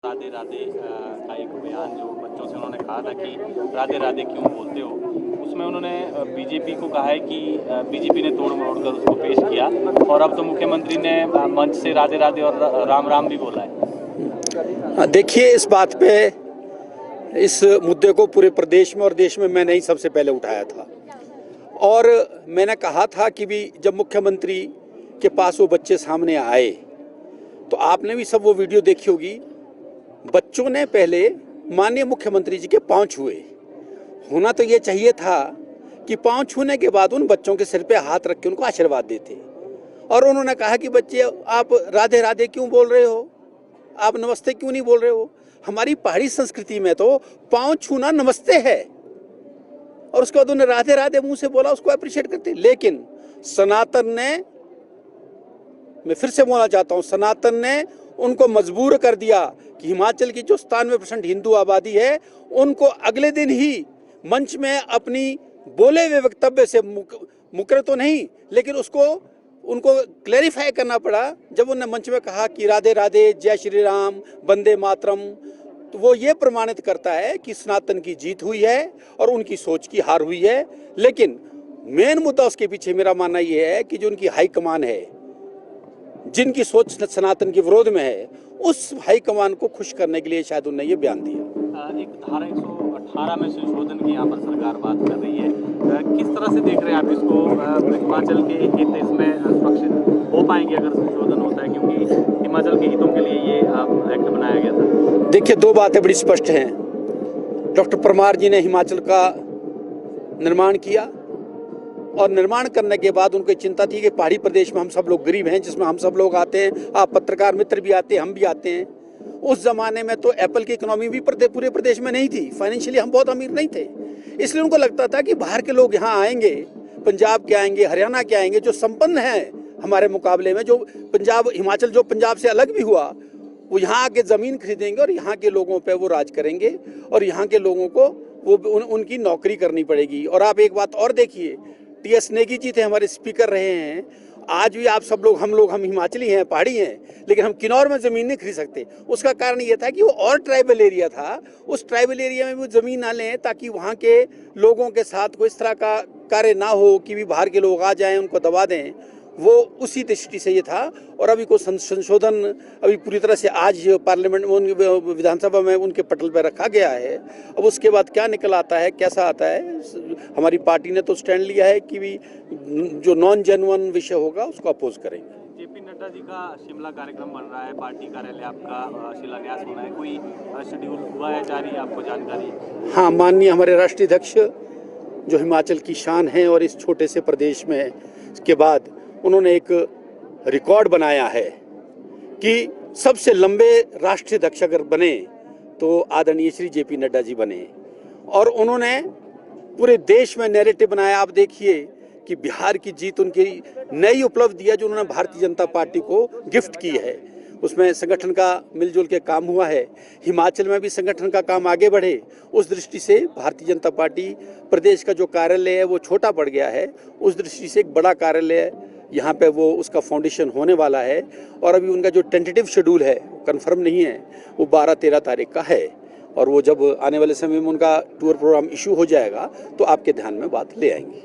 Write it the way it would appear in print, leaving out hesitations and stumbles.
राधे राधे का एक बयान जो बच्चों से उन्होंने कहा था कि राधे राधे क्यों बोलते हो, उसमें उन्होंने बीजेपी को कहा है कि बीजेपी ने तोड़ मरोड़ कर उसको पेश किया और अब तो मुख्यमंत्री ने मंच से राधे राधे और राम राम भी बोला है। देखिए, इस बात पे, इस मुद्दे को पूरे प्रदेश में और देश में मैंने ही सबसे पहले उठाया था और मैंने कहा था कि भी जब मुख्यमंत्री के पास वो बच्चे सामने आए तो आपने भी सब वो वीडियो देखी होगी। बच्चों ने पहले माननीय मुख्यमंत्री जी के पांव छुए। होना तो ये चाहिए था कि पांव छूने के बाद उन बच्चों के सिर पे हाथ रख के उनको आशीर्वाद देते और उन्होंने कहा कि बच्चे, आप राधे राधे क्यों बोल रहे हो, आप नमस्ते क्यों नहीं बोल रहे हो। हमारी पहाड़ी संस्कृति में तो पांव छूना नमस्ते है और उसके बाद उन्हें राधे राधे मुंह से बोला, उसको अप्रिशिएट करते। लेकिन सनातन ने, मैं फिर से बोलना चाहता हूं, सनातन ने उनको मजबूर कर दिया कि हिमाचल की जो 97% हिंदू आबादी है उनको अगले दिन ही मंच में अपनी बोले हुए वक्तव्य से मुकर तो नहीं, लेकिन उनको क्लैरिफाई करना पड़ा जब उन्होंने मंच में कहा कि राधे राधे, जय श्री राम, वंदे मातरम। तो वो ये प्रमाणित करता है कि सनातन की जीत हुई है और उनकी सोच की हार हुई है। लेकिन मेन मुद्दा उसके पीछे मेरा मानना ये है कि जो उनकी हाईकमान है, जिनकी सोच सनातन के विरोध में है, उस हाईकमान को खुश करने के लिए शायद उन्होंने ये बयान दिया। एक धारा 118 में संशोधन की यहाँ पर सरकार बात कर रही है, किस तरह से देख रहे हैं आप इसको? हिमाचल के हित इसमें सुरक्षित हो पाएंगे अगर संशोधन होता है, क्योंकि हिमाचल के हितों के लिए ये एक्ट बनाया गया था। देखिए, दो बातें बड़ी स्पष्ट हैं। डॉक्टर परमार जी ने हिमाचल का निर्माण किया और निर्माण करने के बाद उनको चिंता थी कि पहाड़ी प्रदेश में हम सब लोग गरीब हैं, जिसमें हम सब लोग आते हैं, आप पत्रकार मित्र भी आते हैं, हम भी आते हैं। उस जमाने में तो एप्पल की इकोनॉमी भी पूरे प्रदेश में नहीं थी, फाइनेंशियली हम बहुत अमीर नहीं थे। इसलिए उनको लगता था कि बाहर के लोग यहाँ आएंगे, पंजाब के आएंगे, हरियाणा के आएंगे, जो संपन्न हैं हमारे मुकाबले में, जो पंजाब, हिमाचल जो पंजाब से अलग भी हुआ, वो यहाँ आके ज़मीन खरीदेंगे और यहाँ के लोगों पे वो राज करेंगे और यहाँ के लोगों को वो उनकी नौकरी करनी पड़ेगी। और आप एक बात और देखिए, टी.एस. नेगी जी थे, हमारे स्पीकर रहे हैं। आज भी आप सब लोग, हम हिमाचली हैं, पहाड़ी हैं, लेकिन हम किन्नौर में ज़मीन नहीं खरीद सकते। उसका कारण ये था कि वो और ट्राइबल एरिया था, उस ट्राइबल एरिया में वो ज़मीन ना लें ताकि वहाँ के लोगों के साथ कोई इस तरह का कार्य ना हो कि भी बाहर के लोग आ जाएं, उनको दबा दें। वो उसी दृष्टि से ये था। और अभी कोई संशोधन अभी पूरी तरह से आज पार्लियामेंट में, विधानसभा में उनके पटल पर रखा गया है। अब उसके बाद क्या निकल आता है, कैसा आता है, हमारी पार्टी ने तो स्टैंड लिया है कि भी जो नॉन जेन्युइन विषय होगा उसको अपोज करेंगे। जेपी नड्डा जी का शिमला कार्यक्रम बन रहा है, पार्टी कार्यालय आपका शिलान्यास होना है, कोई शेड्यूल हुआ है जारी, आपको जानकारी? हाँ, माननीय हमारे राष्ट्रीय अध्यक्ष जो हिमाचल की शान है और इस छोटे से प्रदेश में, इसके बाद उन्होंने एक रिकॉर्ड बनाया है कि सबसे लंबे राष्ट्रीय अध्यक्ष अगर बने तो आदरणीय श्री जेपी नड्डा जी बने। और उन्होंने पूरे देश में नैरेटिव बनाया। आप देखिए कि बिहार की जीत उनकी नई उपलब्धि है जो उन्होंने भारतीय जनता पार्टी को गिफ्ट की है। उसमें संगठन का मिलजुल के काम हुआ है। हिमाचल में भी संगठन का काम आगे बढ़े, उस दृष्टि से भारतीय जनता पार्टी प्रदेश का जो कार्यालय है वो छोटा पड़ गया है। उस दृष्टि से एक बड़ा कार्यालय यहाँ पे वो उसका फाउंडेशन होने वाला है। और अभी उनका जो टेंटेटिव शेड्यूल है वो कन्फर्म नहीं है, वो 12-13 तारीख का है। और वो जब आने वाले समय में उनका टूर प्रोग्राम इशू हो जाएगा तो आपके ध्यान में बात ले आएंगे।